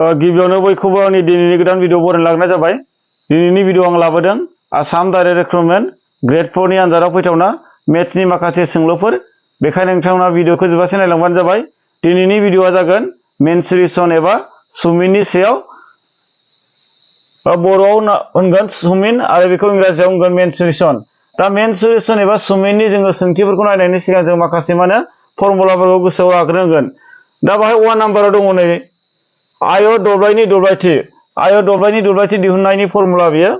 गिबियावनो बयखौबो आंनि दिनैनि गोदान भिडिअ बरायनो लाबोनाय जाबाय। दिनैनि भिडिअ आं लाबोदों आसाम डाइरेक्ट रिक्रुटमेन्ट ग्रेड 4 नि आनजादाव फैथावना मेथ्सनि माखासे सोंलुफोर। बेखायनो नोंथांमोना भिडिअखौ जोबजासे नायलांबानो जाबाय। दिनैनि भिडिअआ जागोन मेनसुरेशन एबा सुमिननि सायाव। बर'आव होनगोन सुमिन आरो बेखौ इंराजियाव होनगोन मेनसुरेशन। दा मेनसुरेशन एबा सुमिननि जोङो सोंथिफोरखौ नायनायनि सिगां जों माखासे फर्मुलाफोरखौ गोसोआव लाग्रोनांगोन। दा बाहाय 1 नाम्बाराव दङ नै आय दब्लायनि दब्लायथि। आय दब्लायनि दब्लायथि दिहुननायनि फर्मुला बेयो।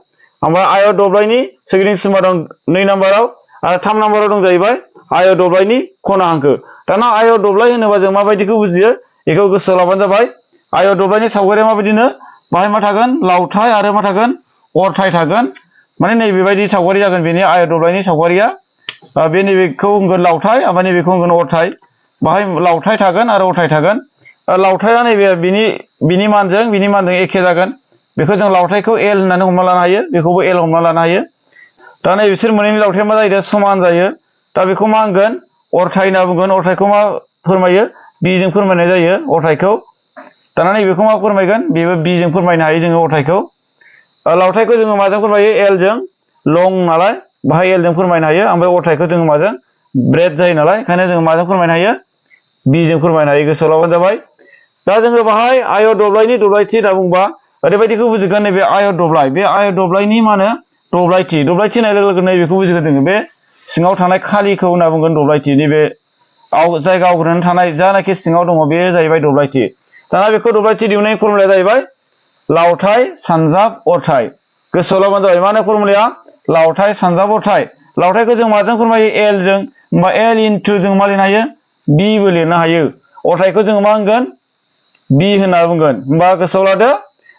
ओमफ्राय आय दब्लायनि सोरगिदिं सिमा दं 2 नाम्बाराव आरो 3 नाम्बाराव दं जाहैबाय आय दब्लायनि खना हांखो। दाना आय दब्लाय होनोबा जों माबायदिखौ बुजियो बेखौ गोसोआव लाबानो जाबाय। आय दब्लायनि सावगारिया माबायदिनो बाहाय मा थागोन लावथाय आरो मा थागोन अरथाय थागोन। माने नैबेबायदि सावगारि जागोन बेनि आय दब्लायनि सावगारिया। बे नैबेखौ होनगोन लावथाय ओमफ्राय नैबेखौ होनगोन अरथाय। बाहाय लावथाय थागोन आरो अरथाय थागोन। लावथाया नैबे बिनि मानजों एखे जागोन। बेखौ जों लावथायखौ एल होननानै हमना लानो हायो, बेखौबो एल हमना लानो हायो। दा नै बिसोर मोननैनि लावथाया मा जायो समान जायो। दा बेखौ मा होनगोन अरथाय होनना बुंगोन। अरथायखौ मा फोरमायो बिजों फोरमायनाय जायो अरथायखौ। दाना नैबेखौ मा फोरमायगोन बेबो बिजों फोरमायनो हायो जोङो अरथायखौ। लावथायखौ जोङो माजों फोरमायो एलजों, लं नालाय बाहाय एलजों फोरमायनो हायो। ओमफ्राय अरथायखौ जोङो माजों ब्रेड जायो नालाय ओंखायनो जोङो माजों फोरमायनो हायो बिजों फोरमायनो हायो। गोसोआव लाबानो जाबाय। दा जोङो बाहाय आय दब्लायनि दब्लायथि होनना बुंबा ओरैबायदिखौ बुजिगोन नैबे आय दब्लाय। बे आय दब्लायनि मा होनो दब्लायथि। दब्लायथि होननाय लोगो लोगो नैबेखौ बुजिगोन जोङो बे सिङाव थानाय खालिखौ होनना बुंगोन दब्लायथि। नैबे जायगा आवग्रिनानै थानाय जानाखि सिङाव दङ बे जाहैबाय दब्लायथि। दाना बेखौ दब्लायथि दिहुननायनि फर्मुलाया जाहैबाय लावथाय सानजाब अरथाय। गोसोआव लाबानो जाबाय मा होनो फर्मुलाया लावथाय सानजाब अरथाय। लावथायखौ जों माजों फोरमायो एलजों। होमबा एल इन्टु जों मा लिरनो हायो बिबो लिरनो हायो। अरथायखौ जोङो मा होनगोन बि होनना बुंगोन। होमबा गोसोआव लादो।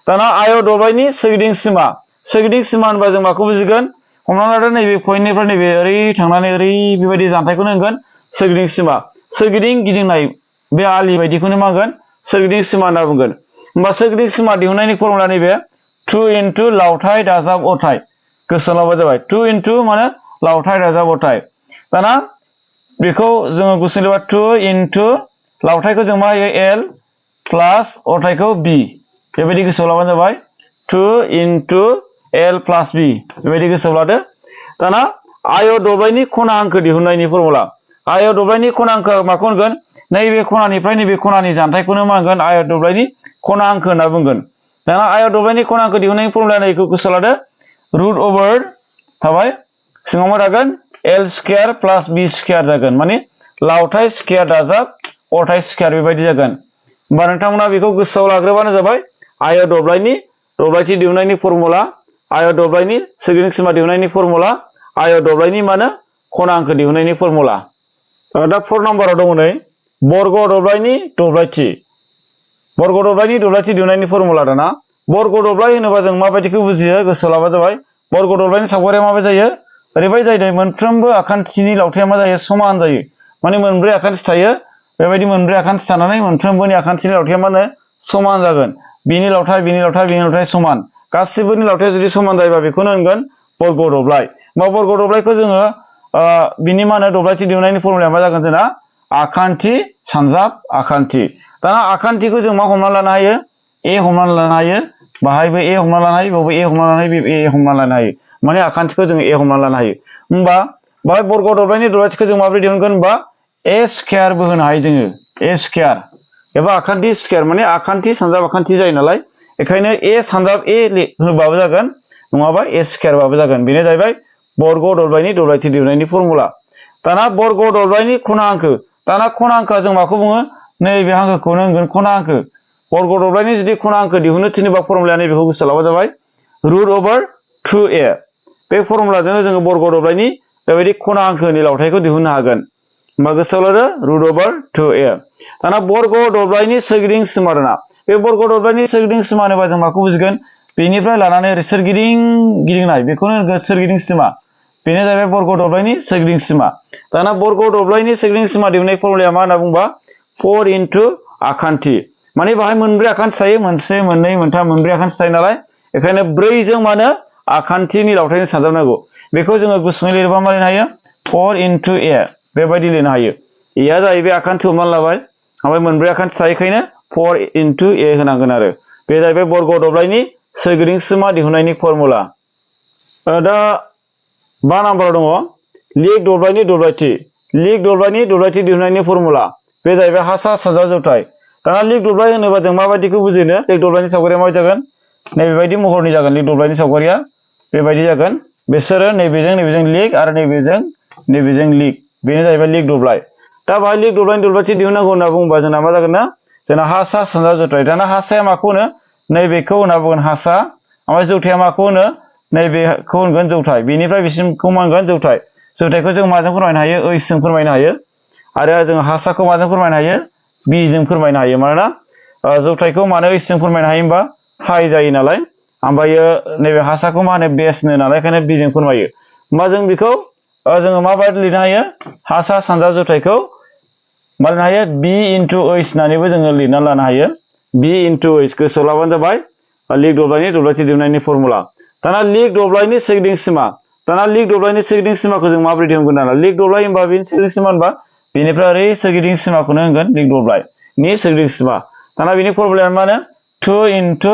दाना आय दब्लायनि सोरगिदिं सिमा। सोरगिदिं सिमा होनबा जों माखौ बुजिगोन हमना लादो नैबे पइन्टनिफ्राय नैबे ओरै थांनानै ओरै बेबायदि जानथायखौनो होनगोन सोरगिदिं सिमा। सोरगिदिं गिदिंनाय बे आलि बायदिखौनो मा होनगोन सोरगिदिं सिमा होनना बुंगोन। होमबा सोरगिदिं सिमा दिहुननायनि फर्मुला नैबे 2 इन्टु लावथाय दाजाब अरथाय। गोसोआव लाबानो जाबाय 2 इन्टु माने लावथाय दाजाब अरथाय। दाना बेखौ जोङो गुसुं लिरबा 2 इन्टु लावथायखौ जों मा होयो एल प्लास अरथायखौ बि। बेबायदि गोसोआव लाबानो जाबाय 2 इन्टु एल प्लास बि। बेबायदि गोसोआव लादो। दाना आय दब्लायनि खना हांखो दिहुननायनि फर्मुला। आय दब्लायनि खना हांखो माखौ होनगोन नैबे खनानिफ्राय नैबे खनानि जानथायखौनो मा होनगोन आय दब्लायनि खना हांखो होनना बुंगोन। दाना आय दब्लायनि खना हांखो दिहुननायनि फर्मुला नैखौ गोसोआव लादो रुट अभार थाबाय सिङाव मा थागोन एल स्क्वायर प्लास बि स्क्वायर जागोन। माने लावथाय स्क्वायर दाजाब अरथाय स्क्वायर बेबायदि जागोन। होमबा नोंथांमोना बेखौ गोसोआव लाग्रोबानो जाबाय आय दब्लायनि दब्लायथि दिहुननायनि फर्मुला, आय दब्लायनि सोरगिदिं सिमा दिहुननायनि फर्मुला, आय दब्लायनि मा होनो खना हांखो दिहुननायनि फर्मुला। दा 4 नाम्बाराव दङ नै बर्ग दब्लायनि दब्लायथि। बर्ग दब्लायनि दब्लायथि दिहुननायनि फर्मुला। दाना बर्ग दब्लाय होनोबा जों माबायदिखौ बुजियो गोसोआव लाबानो जाबाय। बर्ग दब्लायनि सावगारिया माबायदि जायो ओरैबायदि जायो मोनफ्रोमबो आखान्थिनि लावथाया मा जायो समान जायो। माने मोनब्रै आखान्थि थायो। बेबायदि मोनब्रै आखान्थि थानानै मोनफ्रोमबोनि आखान्थिनि लावथाया मा होनो समान जागोन। बिनि लावथाय बिनि लावथाय बिनि लावथाय समान। गासिबोनि लावथाया जुदि समान जायोबा बेखौनो होनगोन बर्ग दब्लाय। होमबा बर्ग दब्लायखौ जोङो बिनि मा होनो दब्लायथि दिहुननायनि फर्मुलाया मा जागोन जोंना आखान्थि सानजाब आखान्थि। दाना आखान्थिखौ जों मा हमना लानो हायो ए हमनानै लानो हायो। बाहायबो ए हमना लानो हायो, बेयावबो ए हमना लानो हायो, बे ए हमना लानो हायो। माने आखान्थिखौ जों ए हमना लानो हायो। होमबा बाहाय बर्ग दब्लायनि दब्लायथिखौ जों माबोरै दिहुनगोन होनबा ए स्क्वायरबो होनो हायो जोङो। ए स्क्वायर एबा आखान्थि स्क्वायर माने आखान्थि सानजाब आखान्थि जायो नालाय बेखायनो ए सानजाब ए होनबाबो जागोन नङाबा ए स्क्वायरबाबो जागोन। बेनो जाहैबाय बर्ग दब्लायनि दब्लायथि दिहुननायनि फर्मुला। दाना बर्ग दब्लायनि खना हांखो। दाना खना हांखोआ जों माखौ बुङो नैबे हांखोखौनो होनगोन खना हांखो। बर्ग दब्लायनि जुदि खना हांखो दिहुननो थिनोबा फर्मुलाया नैबेखौ गोसोआव लाबानो जाबाय रुट अभार 2a। बे फर्मुलाजोंनो जोङो बर्ग दब्लायनि बेबायदि खना हांखोनि लावथायखौ दिहुननो हागोन। होमबा गोसोआव लादो रुट अभार 2a। दाना बर्ग दब्लायनि सोरगिदिं सिमा। दाना बे बर्ग दब्लायनि सोरगिदिं सिमा होनोबा जों माखौ बुजिगोन बेनिफ्राय लानानै ओरै सोरगिदिं गिदिंनाय बेखौनो होनगोन सोरगिदिं सिमा। बेनो जाहैबाय बर्ग दब्लायनि सोरगिदिं सिमा। दाना बर्ग दब्लायनि सोरगिदिं सिमा दिहुननाय फर्मुलाया मा होनना बुंबा 4 इन्टु आखान्थि। माने बाहाय मोनब्रै आखान्थि थायो, मोनसे मोननै मोनथाम मोनब्रै आखान्थि थायो नालाय बेखायनो 4 जों मा होनो आखान्थिनि लावथायजों सानजाबनांगौ। बेखौ जोङो गुसुङै लिरबा मा लिरनो हायो 4 इन्टु ए बेबायदि लिरनो हायो। एआ जाहैबाय आखान्थि हमनानै लाबाय ओमफ्राय मोनब्रै आखान्थि थायोखायनो 4 इन्टु ए होनांगोन आरो। बे जाहैबाय बर्ग दब्लायनि सोरगिदिं सिमा दिहुननायनि फर्मुला। दा 5 नाम्बाराव दङ लिग दब्लायनि दब्लायथि। लिग दब्लायनि दब्लायथि दिहुननायनि फर्मुला बे जाहैबाय हा सा सानजा जौथाय। दाना लिग दब्लाय होनोबा जों माबायदिखौ बुजिनो? लिग दब्लायनि सावगारिया माबायदि जागोन? नैबेबायदि महरनि जागोन लिग दब्लायनि सावगारिया बेबायदि जागोन। बिसोरो नैबेजों लिग आरो नैबेजों लिग, बेनो जाहैबाय लिग दब्लाय। दा बाहाय लिग दब्लायनि दब्लायथि दिहुननांगौ होनना बुङोबा जोंना मा जागोन ना? जोंना हा सा सानजा जौथाय। दाना हा साया माखौ होनो? नैबेखौ होनना बुंगोन हा सा। ओमफ्राय जौथाया माखौ होनो? नैबेखौ होनगोन जौथाय। बेनिफ्राय बिसिमखौ मा होनगोन? जौथाय। जौथायखौ जों माजों फोरमायनो हायो? ओइस जों फोरमायनो हायो। आरो जों हा साखौ माजों फोरमायनो हायो? बि जों फोरमायनो हायो। मानोना जौथायखौ मानो ओइस जों फोरमायनो हायो होनबा पाइ जायो नालाय। ओमफ्रायो नैबे हा साखौ मा होनो? बेसनो नालाय, ओंखायनो बि जों फोरमायो। होमबा जों बेखौ जोङो माबायदि लिरनो हायो? हा सा सानजा जौथायखौ मा लिरनो हायो? बि इन्टु ओइस होननानैबो जोङो लिरना लानो हायो। बि इन्टु ओइस गोसोआव लाबानो जाबाय लिग दब्लायनि दब्लायथि दिहुननायनि फर्मुला। दाना लिग दब्लायनि सोरगिदिं सिमा। दाना लिग दब्लायनि सोरगिदिं सिमाखौ जों माबोरै दिहुनगोन? दाना लिग दब्लाय होनबा बेनि सोरगिदिं सिमा होनबा बेनिफ्राय ओरै सोरगिदिं सिमाखौनो होनगोन लिग दब्लायनि सोरगिदिं सिमा। दाना बेनि फर्मुलाया मा होनो? 2 इन्टु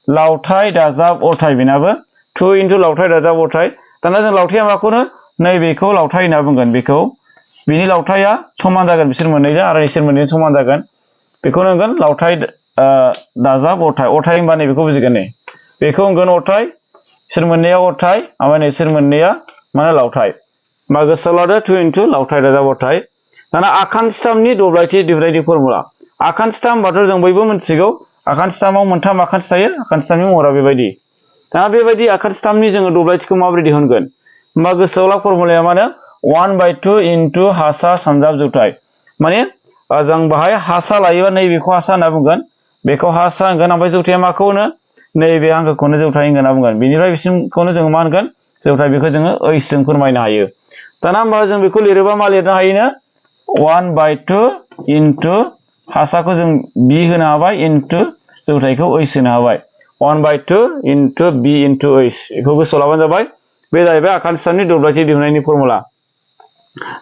लावथाइ दाजाब अरथाइ। बेनाबो 2 इन्टु लावथाइ दाजाब अरथाइ। दाना जों लावथाइया माखौनो? नैबेखौ लावथाइ होनना बुंगोन। बेखौ बिनि लावथाइया समान जागोन बिसोर मोननैजों आरो बिसोर मोननैजों समान जागोन। बेखौनो होनगोन लावथाइ दाजाब अरथाइ। अरथाइ होनबा नैबेखौ बुजिगोन। नै बेखौ होनगोन अरथाइ। बिसोर मोननैया अरथाइ, ओमफ्राय नोंसोर मोननैया माने लावथाइ। मा गोसोआव लादो? 2 इन्टु लावथाइ दाजाब अरथाइ। दाना आखान सिथामनि दब्लायथि दिहुननायनि फर्मुला। आखान सिथाम होनबाथ' जों बयबो मिथिगौ। आखान सिथामाव मोनथाम आखान्थि थायो। आखान सिथामनि महरा बेबायदि। दाना बेबायदि आखान सिथामनि जोङो दब्लायथिखौ माबोरै दिहुनगोन? होमबा गोसोआव ला फर्मुलाया मा होनो? 1/2 इन्टु हा सा सानजा जौथाय। माने जों बाहाय हा सा लायोबा नैबेखौ हा सा होनना बुंगोन। बेखौ हा सा होनगोन। ओमफ्राय जौथाया माखौ होनो? नैबे हांखोखौनो जौथाय होनना बुंगोन। बेनिफ्राय बिसिमखौनो जोङो मा होनगोन? जौथाय। बेखौ जोङो ओइस जों फोरमायनो हायो। दाना होमबा जों बेखौ लिरोबा मा लिरनो हायोनो? 1/2 इन्टु हा साखौ जों बि होनो हाबाय इन्टु जौथायखौ ओइस होनो हाबाय। 1/2 इन्टु बि इन्टु ओइस। बेखौ गोसोआव लाबानो जाबाय। बे जाहैबाय आखान सिथामनि दब्लायथि दिहुननायनि फर्मुला।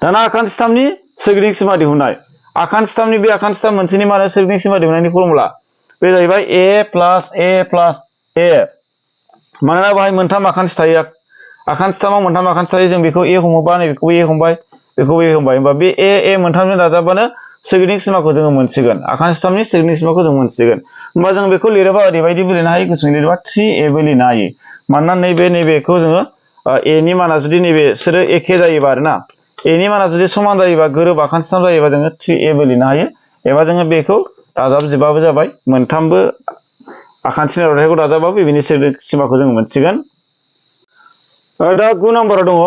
दाना आखान सिथामनि सोरगिदिं सिमा दिहुननाय। आखान सिथामनि बे आखान सिथाम मोनसेनि मा होनो? सोरगिदिं सिमा दिहुननायनि फर्मुला। बे जाहैबाय ए प्लास ए प्लास ए। मानोना बाहाय मोनथाम आखान्थि थायो। आखान सिथामाव मोनथाम आखान्थि थायो। जों बेखौ ए हमोबा नैबेखौबो ए हमबाय, बेखौबो ए हमबाय। होमबा बे ए मोनथामजों दाजाबबानो सोरगिदिं सिमाखौ जोङो मोनसिगोन। आखान सिथामनि सोरगिदिं सिमाखौ जों मोनसिगोन। होमबा जों बेखौ लिरोबा ओरैबायदिबो लिरनो हायो। गुसुङै लिरोबा 3a बो लिरनो हायो। मानोना नैबेखौ जोङो ए नि माना जुदि नैबेसोरो एखे जायोबा आरोना, ए नि माना जुदि समान जायोबा, गोरोब आखान सिथाम जायोबा जोङो 3a बो लिरनो हायो। एबा जोङो बेखौ दाजाबजोबाबो जाबाय। मोनथामबो आखान्थिनि दाथायखौ दाजाबबाबो बेनि सोरगिदिं सिमाखौ जोङो मोनसिगोन। दा 9 नाम्बाराव दङ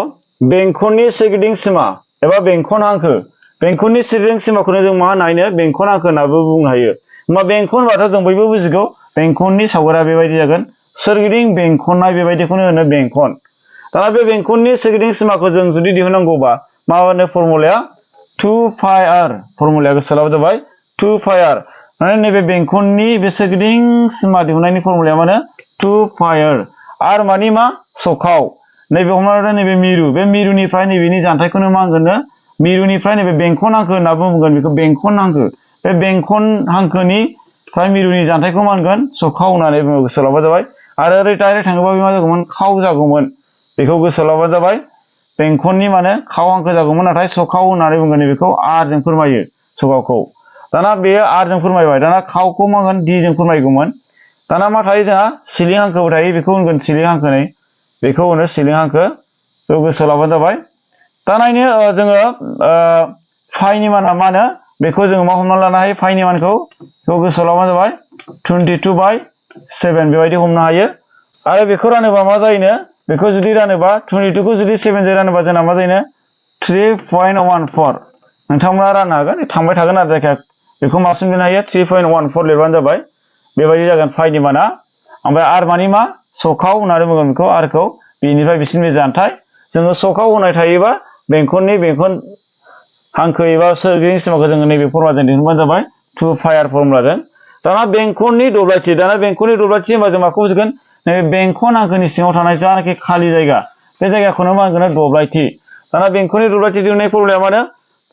बेंखननि सोरगिदिं सिमा एबा बेंखन हांखो। बेंखननि सोरगिदिं सिमाखौनो जों मा होनो हायो? बेंखन हांखो होननाबो बुंनो हायो। होमबा बेंखन होनबाथ' जों बयबो बुजिगौ। बेंखननि सावगारिया बेबायदि जागोन। सोरगिदिं बेंखननाय बेबायदिखौनो होनो बेंखन। दाना बे बेंखननि सोरगिदिं सिमाखौ जों जुदि दिहुननांगौबा मा होनो फर्मुलाया? 2πr। फर्मुलाया गोसोआव लाबानो जाबाय 2πr। माने नैबे बेंखननि बे सोरगिदिं सिमा दिहुननायनि फर्मुलाया मा होनो? 2πr। आर मानि मा? सखाव। नैबे हमना लादो नैबे मिरु। बे मिरुनिफ्राय नैबेनि जानथायखौनो मा होनगोन? मिरुनिफ्राय नैबे बेंखन हांखो होनना बुंगोन। बेखौ बेंखन हांखो। बे बेंखन हांखोनिफ्राय मिरुनि जानथायखौ मा होनगोन? सखाव होननानै बुङो। गोसोआव लाबानो जाबाय। आरो ओरै डाइरेक्ट थाङोबा बे मा जागौमोन? खाव जागौमोन। बेखौ गोसोआव लाबानो जाबाय। बेंखननि माने खाव हांखो जागौमोन। नाथाय सखाव होननानै बुंगोन। बेखौ आर जों फोरमायो सखावखौ। दाना बेयो आर जों फोरमायबाय। दाना खावखौ मा होनगोन? डि जों फोरमायगौमोन। दाना मा थायो जोंहा? सिलिं हांखोबो थायो। बेखौ होनगोन सिलिं हांखो। बेखौ होनो सिलिं हांखो। बेखौ गोसोआव लाबानो जाबाय। दा नायनो जोङो फाइनि माना मा होनो? बेखौ जोङो मा हमना लानो हायो? फाइनि मानखौ बेखौ गोसोआव लाबानो जाबाय 22/7 बेबायदि हमनो हायो। आरो बेखौ रानोबा मा जायोनो? बेखौ जुदि रानोबा 22खौ जुदि 7 जों रानोबा जोंना मा जायोनो? 3.14। नोंथांमोना राननो हागोन। थांबाय थागोन आरो जायखिया बेखौ मासिम लिरनो हायो? 3.14 लिरबानो जाबाय। बेबायदि जागोन फाइनि माना। ओमफ्राय आर मानि मा? सखाव होननानै बुङो बेखौ। आरखौ बेनिफ्राय बिसिमनि जानथाय। जोङो सखाव होनाय थायोबा बेंखन हांखो एबा सोरगिदिं सिमाखौ जोङो नैबे फर्मुलाजों दिहुनबानो जाबाय 2πr फर्मुलाजों। दाना बेंखननि दब्लायथि। दाना बेंखननि दब्लायथि होनबा जों माखौ बुजिगोन? नैबे बेंखन हांखोनि सिङाव थानाय जानाखि खालि जायगा, बे जायगाखौनो मा होनगोन? दब्लायथि। दाना बेंखननि दब्लायथि दिहुननाय फर्मुलाया मा होनो?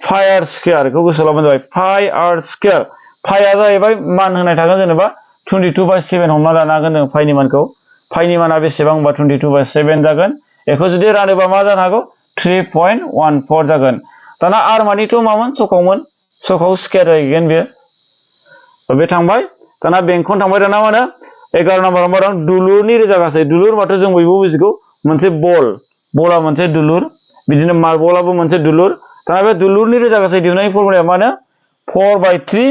πr²। बेखौ गोसोआव लाबानो जाबाय। πr²। पाइआ जाहैबाय मान होनाय थागोन। जेनेबा 22/7 हमना लानो हागोन जों फाइनि मानखौ फाइनि माना बेसेबां होनबा 22/7 जागोन बेखौ जुदि रानोबा मा जानो हागौ 3.14 जागोन दाना आर मानिथ' मामोन सखावमोन सखाव स्केयार जाहैगोन बे थांबाय दाना बेंखन थांबाय दाना मा होनो 11 नम्बराव मा दं दुलुरनि रोजागासै दुलुर होनबाथ' जों बयबो बुजिगौ मोनसे बला मोनसे दुलुर बिदिनो मार्बलाबो मोनसे दुलुर दाना बे दुलुरनि रोजागासै दिहुननायनि फर्मुलाया मा होनो 4/3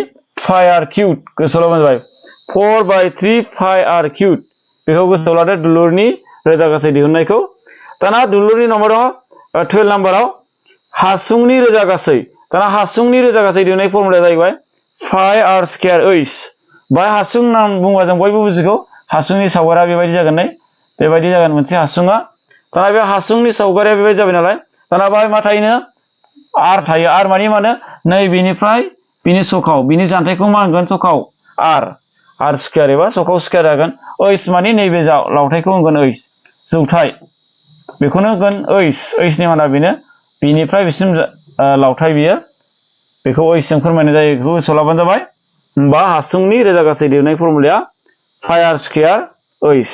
पाइ आर किउब गोसोआव लाबाय 4/3 पाइ आर किउब बेखौ गोसोआव लादो दुलुरनि रोजागासै दिहुननायखौ दाना दुलुरनि नम्बर दङ 12 नम्बराव हासुंनि रोजागासै दाना हासुंनि रोजागासै दिहुननाय फर्मुलाया जाहैबाय पाइ आर स्केयार ओइस बाय हासुं नाम बुङोबा जों बयबो बुजिगौ हासुंनि सावगारिया बेबायदि जागोन बेबायदि जागोन मोनसे हासुङा दाना बे हासुंनि सावगारिया बेबायदि जाबाय नालाय दाना बाहाय मा थायोनो आर थायो आर मानि माने नै बेनिफ्राय बिनि सखाव बिनि जानथायखौ मा होनगोन सखाव आर स्केयार एबा सखाव स्केयार जागोन ओइस मानि नैबे लावथायखौ होनगोन ओइस जौथाय बेखौनो होगोन ओइसनि माना बेनो बिनिफ्राय बिसिम लावथाय बियो बेखौ ओइसजों फोरमायनाय जायो बेखौ गोसोआव लाबानो जाबाय होमबा हासुंनि रोजागासै दिहुननाय फर्मुलाया पाइ आर स्केयार ओइस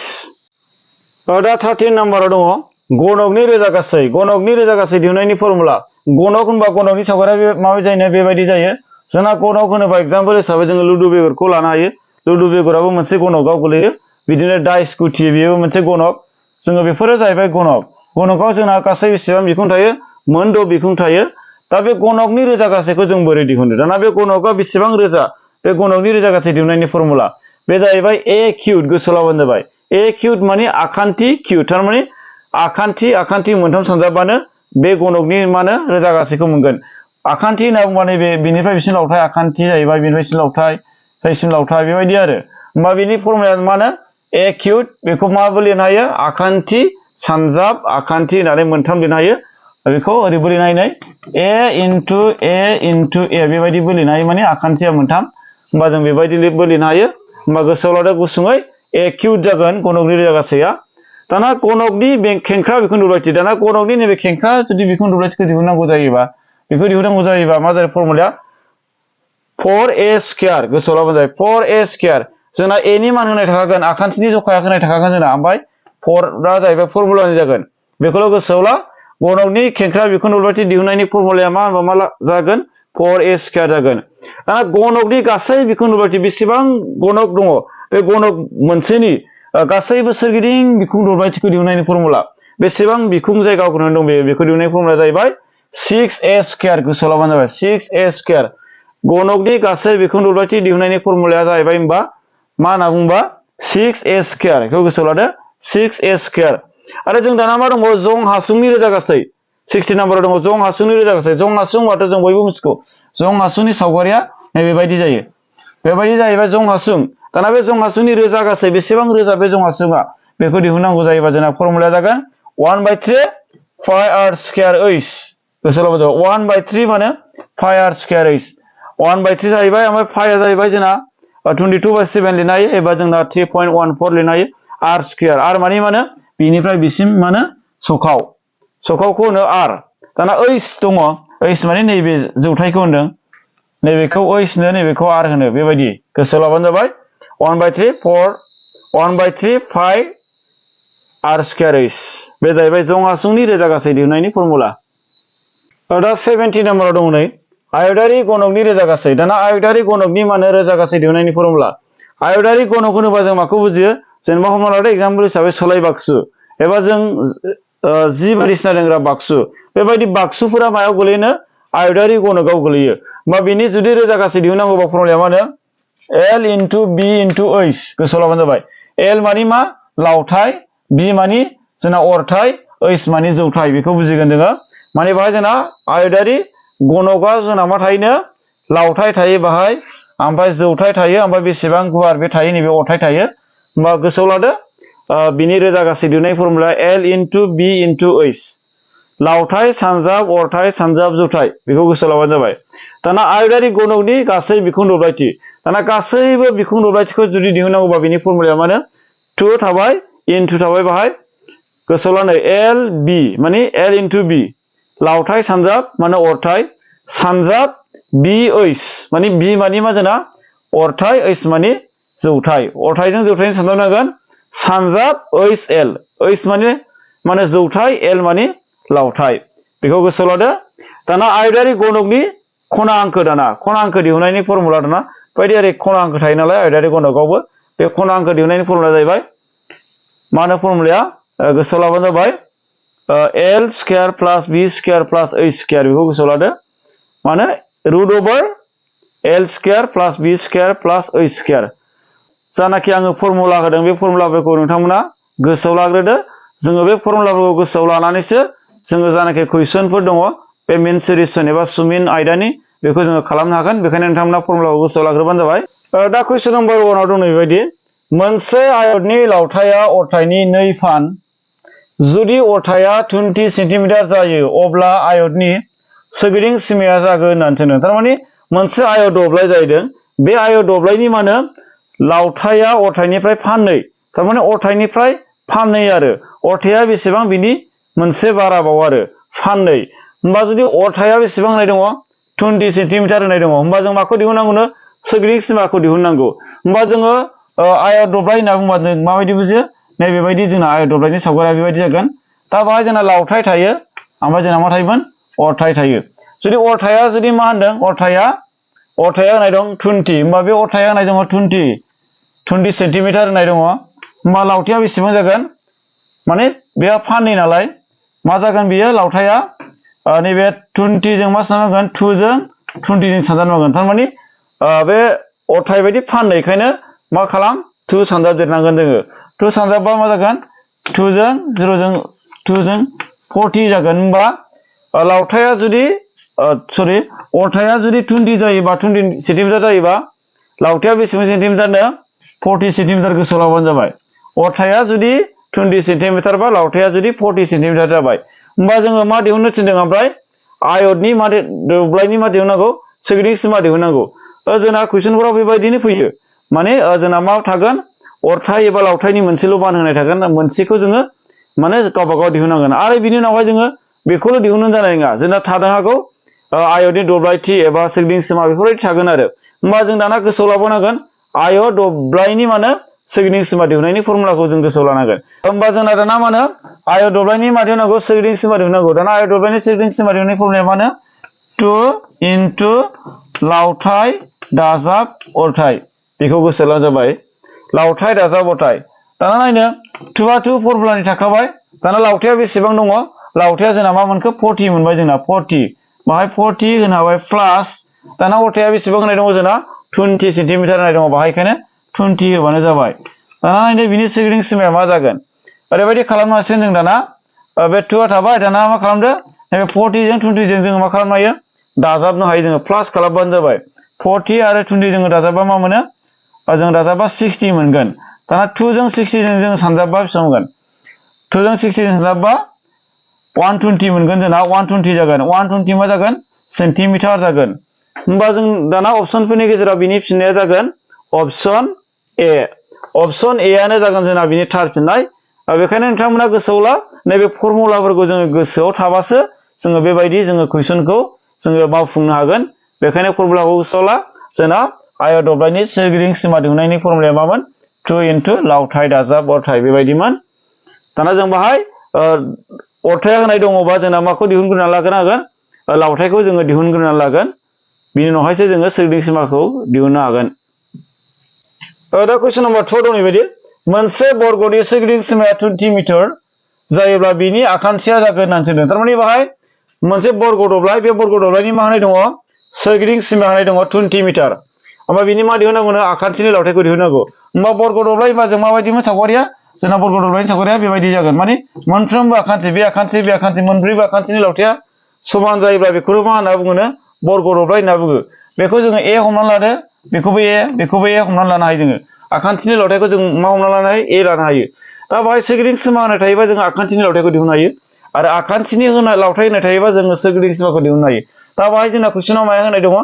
दा 13 नम्बराव दङ गणकनि रोजागासै दिहुननायनि फर्मुला गणक होनबा गणकनि सावगारिया माबायदि जायो बेबायदि जायो जोंना गणक होनोबा एग्जाम्पल हिसाबै जोङो लुदु बेगरखौ लानो हायो लुदु बेगराबो मोनसे गणकआव गोलैयो बिदिनो डाइस गुथि बेयो मोनसे गणक जोङो बेफोरो जाहैबाय गणकआव जोंना गासै बेसेबां बिखुं थायो मोन 6 बिखुं थायो दा बे गणकनि रोजागासैखौ जों बोरै दिहुनो दाना बे गणकआ बेसेबां रोजा बे गणकनि रोजागासै दिहुननायनि फर्मुला बे जाहैबाय ए किउब गोसोआव लाबानो जाबाय ए किउब माने आखान्थि किउब थारमाने आखान्थि मोनथाम सानजाबानो बे गणकनि माने रोजागासैखौ मोनगोन आखान्थि होनना बुंबा नैबे बिनिफ्राय बिसिम लावथाय आखान्थि जाहैबाय बिनिफ्राय बिसिम लावथाय बेबायदि आरो होमबा बिनि फर्मुलाया मा होनो ए किउब बेखौ माबो लिरनो हायो आखान्थि सानजाब आखान्थि होननानै मोनथाम लिरनो हायो बेखौ ओरैबो लिरनो हायो ए इनटु ए बेबायदिबो लिरनो हायो माने आखान्थिया मोनथाम होमबा जों बेबायदिबो लिरनो हायो होमबा गोसोआव लादो गुसुङै ए किउब जागोन गणकनि रोजागासैया दाना गणकनि खेंख्रा बिखुं दब्लायथि दाना गणकनि नैबे खेंख्रा जुदि बिखुं दब्लायथिखौ दिहुननांगौ जायोबा मा जायो फर्मुलाया 4a स्केयार गोसोआव लाबानो जाबाय 4a स्केयार जोंना ए नि मान होनाय थाखागोन आखान्थिनि जखाया होनाय थाखागोन जोंना ओमफ्राय 4 जाहैबाय फर्मुलानि जागोन बेखौल' गोसोआव ला गणकनि खेंख्रा बिखुं दब्लायथि दिहुननायनि फर्मुलाया मा होनबा मा जागोन 4a स्केयार जागोन दाना गणकनि गासै बिखुं दब्लायथि बेसेबां गणक दङ बे गणक मोनसेनि गासैबो सोरगिदिं बिखुं दब्लायथिखौ दिहुननायनि फर्मुला बेसेबां बिखुं जायगा आवग्रिनानै दं बेखौ दिहुननायनि फर्मुलाया जाहैबाय 6a स्केयार गोसोआव लाबानो जाबाय 6a स्केयार गणकनि गासै बिखुं दब्लायथि दिहुननायनि फर्मुलाया जाहैबाय होनबा मा होनना बुंबा 6a स्केयार बेखौ गोसोआव लादो 6a स्केयार आरो जों दाना मा दंबावो जं हासुंनि रोजागासै 60 नम्बराव दङ जं हासुंनि रोजागासै जं हासुं होनबाथ' जों बयबो मिथिगौ जं हासुंनि सावगारिया बेबायदि जायो बेबायदि जाहैबाय जं हासुं दाना बे जं हासुंनि रोजागासै बेसेबां रोजा बे जं हासुङा बेखौ दिहुननांगौ जायोबा जोंना फर्मुलाया जागोन 1/3 पाइ आर स्केयार ओइस गोसोआव लाबानो जाबाय 1/3 माने पाइ आर स्केयार ओइस 1/3 जाहैबाय ओमफ्राय पाइआ जाहैबाय जोंना 22/7 लिरनो हायो एबा जोंना 3.14 लिरनो हायो आर स्केयार आर माने बिनिफ्राय बिसिम सखावखौ होनो आर दाना ओइस दङ ओइस माने नैबे जौथायखौ होनदों नैबेखौ ओइस होनो नैबेखौ आर होनो बेबायदि गोसोआव लाबानो जाबाय 1/3 पाइ आर स्केयार ओइस बे जाहैबाय जं हासुंनि रोजागासै दिहुननायनि फर्मुला दा 70 नम्बराव दङ नै आयतारि गणकनि रोजागासै दाना आयतारि गणकनि माने रोजागासै दिहुननायनि फर्मुला आयतारि गणक होनोबा जों माखौ बुजियो जेनेबा हमना लादो एग्जाम्पल हिसाबै सलाय बाक्सु एबा जों जि बायदिसिना दोनग्रा बाक्सु बेबायदि बाक्सुफोरा मायाव गोलैयो आयतारि गणकआव गोलैयो होमबा बिनि जुदि रोजागासै दिहुननांगौबा फर्मुलाया मा होनो L into B into ओइस गोसोआव लाबानो जाबाय L मानि मा लावथाय B मानि जोंना अरथाय ओइस मानि जौथाय बेखौ बुजिगोन जोङो माने बाहाय जोंना आयतारि गणकआ जोंना मा थायोनो लावथाय थायो बाहाय ओमफ्राय जौथाय थायो ओमफ्राय बेसेबां गुवार बे थायो नैबे अरथाय थायो होमबा गोसोआव लादो बिनि रोजागासै दिहुननाय formula L into B into ओइस लावथाय सानजाब अरथाय सानजाब जौथाय बेखौ गोसोआव लाबानो जाबाय दाना आयतारि गणकनि गासै बिखुं दब्लायथि दाना गासैबो बिखुं दब्लायथिखौ जुदि दिहुननांगौबा बिनि फर्मुलाया मा होनो 2 थाबाय इनटु थाबाय बाहाय गोसोआव लानो L B माने L into B लावथाय सानजाब माने अरथाय सानजाब B ओइस माने B माने मा जोंना अरथाय ओइस माने जौथाइ अरथाइजों जौथाइजों सानजाबनांगोन सानजाब ओइस माने जौथाइ एल माने लावथाइ बेखौ गोसोआव लादो दाना आयदारि गणकनि खना हांखो दाना खना हांखो दिहुननायनि फर्मुला दाना बायदि ओरै खना हांखो थायो नालाय आयदारि गणकआवबो बे खना हांखो दिहुननायनि फर्मुला जाहैबाय मा होनो फर्मुलाया गोसोआव लाबानो जाबाय एल स्क्वायर प्लास बी स्क्वायर प्लास ओइस स्क्वायर बेखौ गोसोआव लादो माने रुट ओभार एल स्क्वायर प्लास बी स्क्वायर प्लास ओइस स्क्वायर जानाखि आङो फर्मुला होदों बे फर्मुलाफोरखौ नोंथांमोना गोसोआव लाग्रोदो जोङो बे फर्मुलाफोरखौ गोसोआव लानानैसो जोङो जानाखि कुइसनफोर दङ बे मेन्सुरेसन एबा सुमिन आयदानि बेखौ जोङो खालामनो हागोन बेखायनो नोंथांमोना फर्मुलाखौ गोसोआव लाग्रोबानो जाबाय दा कुइसन नम्बर 1 आव दं नैबायदि मोनसे आयतनि लावथाइया अरथाइनि 2 फान जुदि अरथाइया 20 सेन्टिमिटार जायो अब्ला आयतनि सोरगिदिं सिमाया जागोन होननानै सोंदों थारमाने मोनसे आयत दब्लाय जाहैदों बे आयत दब्लायनि मा होनो लावथाइया अरथाइनिफ्राय फाननै थारमाने अरथाइनिफ्राय फाननै आरो अरथाइया बेसेबां बिनि मोनसे बाराबाव आरो फाननै होमबा जुदि अरथाइया बेसेबां होनाय दङ 20 सेन्टिमिटार होनाय दङ होमबा जों माखौ दिहुननांगौनो सोरगिदिं सिमाखौ दिहुननांगौ होमबा जोङो आयत दब्लाय होनना बुंबा जों माबायदि बुजियो नैबेबायदि जोंना आयत दब्लायनि सावगारिया बेबायदि जागोन दा बाहाय जोंना लावथाइ थायो ओमफ्राय जोंना मा थायोमोन अरथाइ थायो जुदि अरथाइया जुदि मा होनदों अरथाइया होनाय दं 20 होमबा बे अरथाइया होनाय दङ 20 सेन्टिमिटार होनाय दङ होमबा लावथाइया बेसेबां जागोन माने बेहा फाननै नालाय मा जागोन बियो लावथाइया नैबे 20 जों मा साननांगोन 2 जों 20 जों सानजाबनांगोन थारमाने बे अरथाइ बायदि फाननैखायनो मा खालाम 2 सानजाबदेरनांगोन जोङो 2 सानजाबबा मा जागोन 2 जों 0 जों 2 जों 40 जागोन होमबा लावथाइया जुदि अरथाइया जुदि 20 जायोबा 20 सेन्टिमिटार जायोबा लावथाइया बेसेबां सेन्टिमिटारनो 40 सेन्टिमिटार गोसोआव लाबानो जाबाय अरथाइया जुदि 20 सेन्टिमिटार बा लावथाइया जुदि 40 सेन्टिमिटार जाबाय होमबा जोङो मा दिहुननो थिनदों ओमफ्राय आयतनि मा दब्लायनि मा दिहुननांगौ सोरगिदिं सिमा दिहुननांगौ जोंना कुइसनफोराव बेबायदिनो फैयो माने जोंना मा थागोन अरथाइ एबा लावथाइनि मोनसेल' मान होनाय थागोन मोनसेखौ जोङो माने गावबा गाव दिहुननांगोन आरो बिनि उनावहाय जोङो बेखौल' दिहुननो जानाय नङा जोंना थानो हागौ आयतनि दब्लायथि एबा सोरगिदिं सिमा बेफोरबायदि थागोन आरो होमबा जों दाना गोसोआव लाबावनांगोन आयत दब्लायनि मा होनो सोरगिदिं सिमा दिहुननायनि फर्मुलाखौ जों गोसोआव लानांगोन होमबा जोंना दाना मा होनो आयत दब्लायनि मा दिहुननांगौ सोरगिदिं सिमा दिहुननांगौ दाना आयत दब्लायनि सोरगिदिं सिमा दिहुननायनि फर्मुलाया मा होनो 2 इनटु लावथाइ दाजाब अरथाइ बेखौ गोसोआव लानो जाबाय लावथाइ दाजाब अरथाइ दाना नायनो 2 आ 2 फर्मुलानि थाखाबाय दाना लावथाइया बेसेबां दङ लावथाइया जोंना मा मोनखो 40 मोनबाय जोंना 40 बाहाय 40 होना होबाय प्लास दाना अरथाइया बेसेबां होनाय दङ जोंना 20 सेन्टिमिटार होनाय दङ बाहाय बेखायनो 20 होबानो जाबाय दाना नायनो बिनि सोरगिदिं सिमाया मा जागोन ओरैबायदि खालामनो हासिगोन जों दाना बे 2 आ थाबाय दाना मा खालामदो नैबे 40 जों 20 जों जोङो मा खालामनो हायो दाजाबनो हायो जोङो प्लास खालामबानो जाबाय 40 आरो 20 जोङो दाजाबबा मा मोनो जों दाजाबबा 60 मोनगोन दाना 2 जों 60 जों जों सानजाबबा बेसेबां मोनगोन 2 जों 60 जों सानजाबबा 120 मोनगोन जोंना 120 जागोन 120 मा जागोन सेन्टिमिटार जागोन होमबा जों दाना अपसनफोरनि गेजेराव बिनि फिननाया जागोन अपसन ए आनो जागोन जोंना बिनि थार फिननाय बेखायनो नोंथांमोना गोसोआव ला नैबे फर्मुलाफोरखौ जोङो गोसोआव थाबासो जोङो बेबायदि जोङो कुइसनखौ जोङो मावफुंनो हागोन बेखायनो फर्मुलाखौ गोसोआव ला जोंना आयत दब्लायनि सोरगिदिं सिमा दिहुननायनि फर्मुलाया मामोन 2 इनटु लावथाइ दाजाब अरथाइ बेबायदिमोन दाना जों बाहाय अरथाइया होनाय दङबा जोंना माखौ दिहुनग्रोना लाग्रोनांगोन लावथाइखौ जोङो दिहुनग्रोना लागोन बिनि उनावहायसो जोङो सोरगिदिं सिमाखौ दिहुननो हागोन दा कुइसन नम्बर 2 दं बेबायदि मोनसे बर्गनि सोरगिदिं सिमाया 20 मिटार जायोब्ला बिनि आखान्थिया जागोन होननानै सोंदों थारमाने बाहाय मोनसे बर्ग दब्लाय बे बर्ग दब्लायनि मा होनाय दङ सोरगिदिं सिमा होनाय दङ 20 मिटार होमबा बिनि मा दिहुननांगौनो आखान्थिनि लावथाइखौ दिहुननांगौ होमबा बर्ग दब्लाय होनबा जों माबायदिमोन सावगारिया जोंना बर्ग दब्लायनि सावगारिया बेबायदि जागोन माने मोनफ्रोमबो आखान्थि बे आखान्थि मोनब्रैबो आखान्थिनि लावथाइया समान जायोब्ला बेखौनो मा होनना बुङो बर्ग दब्लाय होनना बुङो बेखौ जोङो ए हमनानै लादो बेखौबो ए हमनानै लानो हायो जोङो आखान्थिनि लावथाइखौ जों मा हमना लानो हायो ए लानो हायो दा बाहाय सोरगिदिं सिमा होनाय थायोबा जों आखान्थिनि लावथाइखौ दिहुननो हायो आरो आखान्थिनि लावथाइ होनाय थायोबा जोङो सोरगिदिं सिमाखौ दिहुननो हायो दा बाहाय जोंना कुइसनाव माया होनाय दङ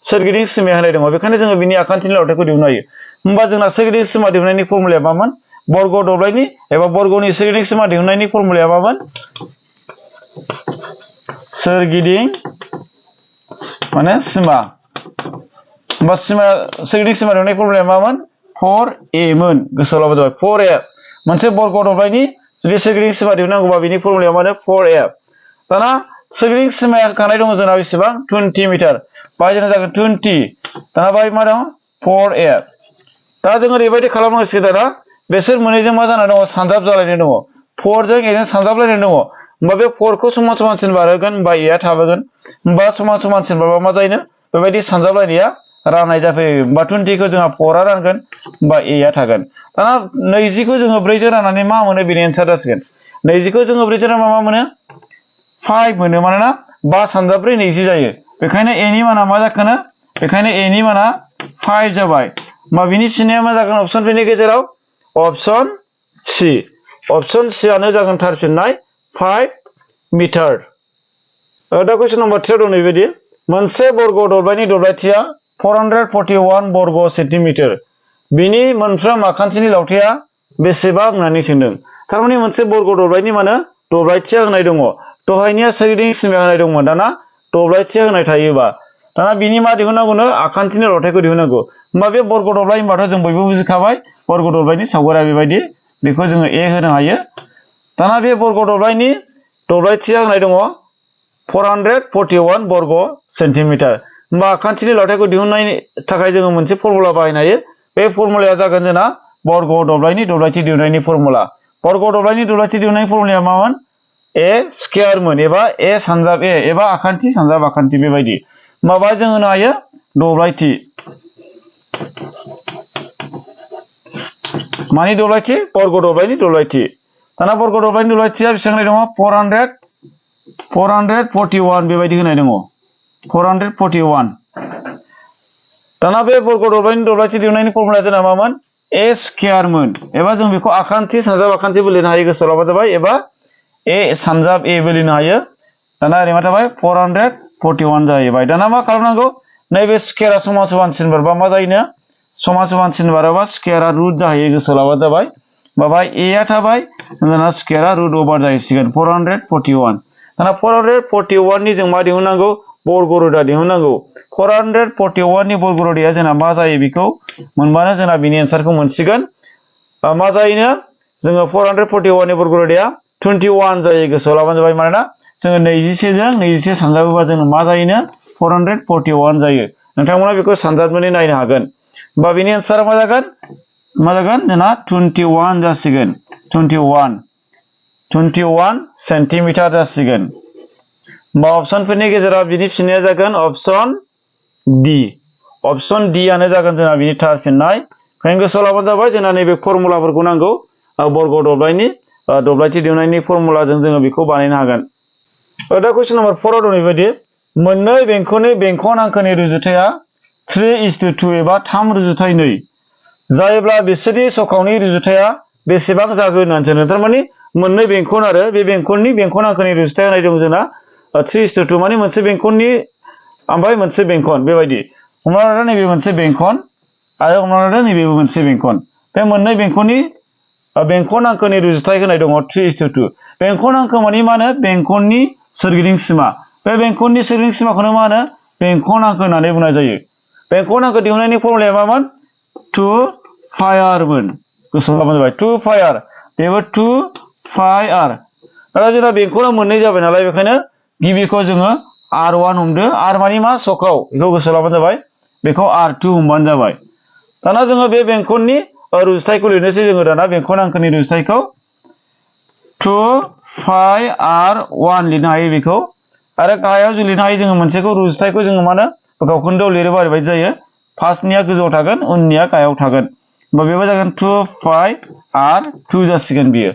सोरगिदिं सिमाया होनाय दङ बेखायनो जोङो बिनि आखान्थिनि लावथाइखौ दिहुननो हायो होमबा जोंना सोरगिदिं सिमा दिहुननायनि फर्मुलाया मामोन बर्ग दब्लायनि एबा बर्गनि सोरगिदिं सिमा दिहुननायनि फर्मुलाया मामोन सोरगिदिं माने सिमा होमबा सोरगिदिं सिमा दिहुननाय फर्मुलाया मामोन 4a मोन गोसोआव लाबानो जाबाय 4a मोनसे बर्ग दब्लायनि जुदि सोरगिदिं सिमा दिहुननांगौबा बिनि फर्मुलाया मा होनो 4a दाना सोरगिदिं सिमाया होखानाय दङ जोंना बेसेबां 20 मिटार बाहाय जोंना जागोन 20 दाना बाहाय मा दं 4a दा जों ओरैबायदि खालामनांसिगोन दाना बेसोर मोननैजों मा जाना दङ सानजाब जालायनाय दङ 4 जों a जों सानजाबलायनाय दङ होमबा बे 4 खौ समान समानसिन बारहोगोन होमबा a आ थाबोगोन होमबा समान समानसिन बारबा मा जायोनो बेबायदि सानजाबलायनाया राननाय जाफैयो होमबा 20 खौ जोंहा 4 आ रानगोन होमबा a आ थागोन दाना 20 खौ जोङो 4 जों राननानै मा मोनो बेनि एन्सार जासिगोन 20 खौ जोङो 4 जों रानबा मा मोनो 5 मोनो मानोना 5 सानजाब 4 20 जायो बेखायनो a नि माना मा जाखोनो बेखायनो a नि माना 5 जाबाय होमबा बिनि फिननाया मा जागोन अपसनफोरनि गेजेराव अपसन C आनो जागोन थार फिननाय 5 मिटार दा कुइसन नम्बर 3 दं नैबायदि मोनसे बर्ग दब्लायनि दब्लायथिया 441 बर्ग सेन्टिमिटार बिनि मोनफ्रोम आखान्थिनि लावथाया बेसेबां होननानै सोंदों थारमाने मोनसे बर्ग दब्लायनि माने दब्लायथिया होनाय दङ दहायनिया सोरगिदिं सिमा होनाय दंमोन दाना दब्लायथिया होनाय थायोबा दाना बिनि मा दिहुननांगौनो आखान्थिनि लावथायखौ दिहुननांगौ होमबा बे बर्ग दब्लाय होनबाथ' जों बयबो बुजिखाबाय बर्ग दब्लायनि सावगारिया बेबायदि बेखौ जोङो a होनो हायो दाना बे बर्ग दब्लायनि दब्लायथिया होनाय दङ 441 बर्ग सेन्टिमिटार होमबा आखान्थिनि लावथायखौ दिहुननायनि थाखाय जोङो मोनसे फर्मुला बाहायनो हायो बे फर्मुलाया जागोन जोंना बर्ग दब्लायनि दब्लायथि दिहुननायनि फर्मुला बर्ग दब्लायनि दब्लायथि दिहुननायनि फर्मुलाया मामोन a स्क्वायरमोन एबा a सानजाब a एबा आखान्थि सानजाब आखान्थि बेबायदि होमबा जों होनो हायो दब्लायथि मानि दब्लायथि बर्ग दब्लायनि दब्लायथि दाना बर्ग दब्लायनि दब्लायथिया बेसेबां दङ 441 बेबायदि होनाय दङ 441 दाना बे बर्ग दब्लायनि दब्लायथि दिहुननायनि फर्मुलाया जोंना मामोन a स्क्वायरमोन एबा जों बेखौ आखान्थि सानजाब आखान्थिबो लिरनो हायो गोसोआव लाबानो जाबाय एबा a सानजाब a बो लिरनो हायो दाना ओरै मा थाबाय 441 जाहैबाय दाना मा खालामनांगौ नैबे स्क्वायरा समान समानसिन बारबा मा जायोनो समान समानसिन बारोबा स्क्वायरा रुट जाहैयो गोसोआव लाबानो जाबाय माबा a आ थाबाय दाना स्क्वायरा रुट ओभार जाहैसिगोन 441 दाना 441 नि जों मा दिहुननांगौ बर्ग रोदा दिहुननांगौ 441 नि बर्ग रोदाया जोंना मा जायो बेखौ मोनबानो जोंना बिनि एन्सारखौ मोनसिगोन मा जायोनो जोङो 441 नि बर्ग रोदाया 21 जायो गोसोआव लाबानो जाबाय मानोना जोङो 21 जों 21 सानजाबोबा जोङो मा जायोनो 441 जायो नोंथांमोना बेखौ सानजाबनानै नायनो हागोन होमबा बिनि एन्सारा मा जागोन जोंना 21 जासिगोन 21 सेन्टिमिटार जासिगोन होमबा अपसनफोरनि गेजेराव बिनि फिननाया जागोन अपसन D आनो जागोन जोंना बिनि थार फिननाय ओंखायनो गोसोआव लाबानो जाबाय जोंना नैबे फर्मुलाफोरखौ नांगौ बर्ग दब्लायनि दब्लायथि दिहुननायनि फर्मुलाजों जोङो बेखौ बानायनो हागोन दा कुइसन नम्बर 4 आव दं बेबायदि मोननै बेंखन आंखोनि रुजुथाया 3:2 एबा 3:2 जायोब्ला बिसोरनि सखावनि रुजुथाया बेसेबां जागोन होननानै सोंदों थारमाने मोननै बेंखन आरो बे बेंखन आंखोनि रुजुथाय होनाय दं जोंना 3:2 माने मोनसे बेंखननि ओमफ्राय मोनसे बेंखन बेबायदि हमना लादो नैबे मोनसे बेंखन आरो हमना लादो नैबेबो मोनसे बेंखन बे मोननै बेंखन आंखोनि रुजुथाय होनाय दङ 3:2 बेंखन आंखो माने मा होनो बेंखननि सोरगिदिं सिमा बे बेंखननि सोरगिदिं सिमाखौनो मा होनो बेंखन आंखो होननानै बुंनाय जायो बेंखन आंखो दिहुननायनि फर्मुलाया मामोन 2 पाइ r मोन गोसोआव लाबानो जाबाय 2 पाइ r बेबो 2 पाइ r दा जोंना बेंखना मोननै जाबाय नालाय बेखायनो गिबिखौ जोङो r1 हमदो r मानि मा सखाव बेखौ गोसोआव लाबानो जाबाय बेखौ r2 हमबानो जाबाय दाना जोङो बे बेंखननि रुजुथायखौ लिरनोसै जोङो दाना बेंखन आंखोनि रुजुथायखौ 2 पाइ r1 लिरनो हायो बेखौ आरो गाहायाव जों लिरनो हायो जोङो मोनसेखौ रुजुथायखौ जोङो मा होनो गावखोन्दोआव लिरोबा ओरैबायदि जायो फार्स्टनिया गोजौआव थागोन उननिया गाहायाव थागोन होमबा बेबो जागोन 2 पाइ r2 जासिगोन बियो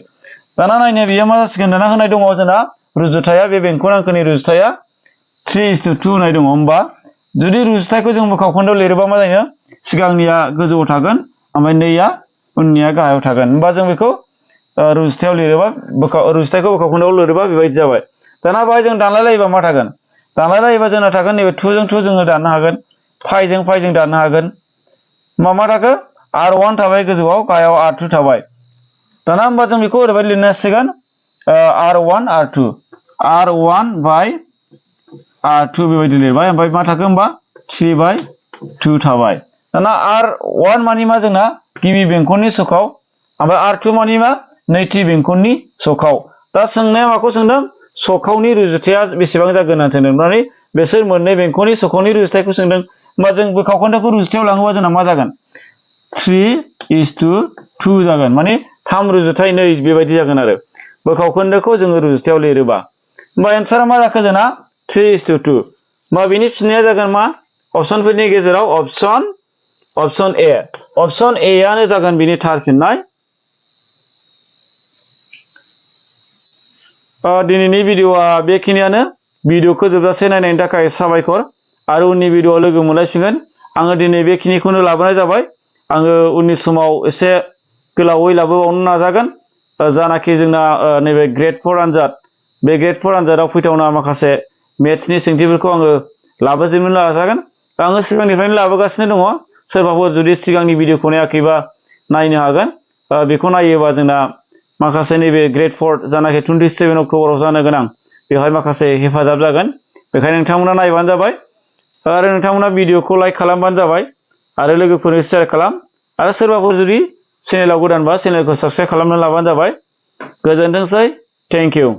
दाना नायनो बियो मा जासिगोन दाना होनाय दङ जोंना रुजुथाया बे बेंखन आंखोनि रुजुथाया 3:2 होनाय दङ होमबा जुदि रुजुथायखौ जों गावखोन्दोआव लिरोबा मा जायो सिगांनिया गोजौआव थागोन ओमफ्राय नैया उननिया गाहायाव थागोन होमबा जों बेखौ रुजुथायाव लिरोबा रुजुथायखौ गावखोन्दोआव लिरोबा बेबायदि जाबाय दाना बाहाय जों दानलाय लायोबा मा थागोन दानलाय लायोबा जोंना थागोन नैबे 2 जों 2 जोङो दाननो हागोन पाइजों दाननो हागोन होमबा मा थाखो r1 थाबाय गोजौआव गाहायाव r2 थाबाय दाना होमबा जों बेखौ ओरैबायदि लिरनो हासिगोन r1 by r2 बेबायदि लिरबाय ओमफ्राय मा थाखो होमबा 3/2 थाबाय दाना R1 मानि मा जोंना गिबि बेंखननि सखाव ओमफ्राय R2 मानि मा नैथि बेंखननि सखाव दा सोंनाया माखौ सोंदों सखावनि रुजुथाया बेसेबां जागोन होनना सोंदों माने बेसोर मोननै बेंखननि सखावनि रुजुथायखौ सोंदों होमबा जों बोखावखोन्दोखौ रुजुथायाव लाङोबा जोंना मा जागोन 3:2 जागोन माने 3:2 बेबायदि जागोन आरो बोखावखोन्दोखौ जोङो रुजुथायाव लिरोबा होमबा एन्सारा मा जाखो जोंना 3:2 होमबा बेनि फिननाया जागोन मा अपसनफोरनि गेजेराव option A आनो जागोन बिनि थार फिननाय दिनैनि भिडिअआ बेखिनियानो भिडिअखौ जोबजासे नायनायनि थाखाय साबायखर आरो उननि भिडिअआव लोगो मोनलायफिनगोन आङो दिनै बेखिनिखौनो लाबोनाय जाबाय आङो उननि समाव एसे गोलावै लाबोबावनो नाजागोन जानाखि जोंना नैबे ग्रेड 4 आनजाद बे ग्रेड 4 आनजादाव फैथावना माखासे मेथ्सनि सोंथिफोरखौ आङो लाबोजोबनो नाजागोन आङो सिगांनिफ्रायनो लाबोगासिनो दङ सोरबाफोर जुदि सिगांनि भिडिअखौ नायाखैबा नायनो हागोन बेखौ नायोबा जोंना माखासे नैबे ग्रेड 4 जानाखि 27 अक्ट'बराव जानो गोनां बेवहाय माखासे हेफाजाब जागोन बेखायनो नोंथांमोना नायबानो जाबाय आरो नोंथांमोना भिडिअखौ लाइक खालामबानो जाबाय आरो लोगोफोरनो शेयार खालाम आरो सोरबाफोर जुदि चेनेलाव गोदानबा चेनेलखौ साबस्क्राइब खालामना लाबानो जाबाय गोजोनथोंसै थेंक इउ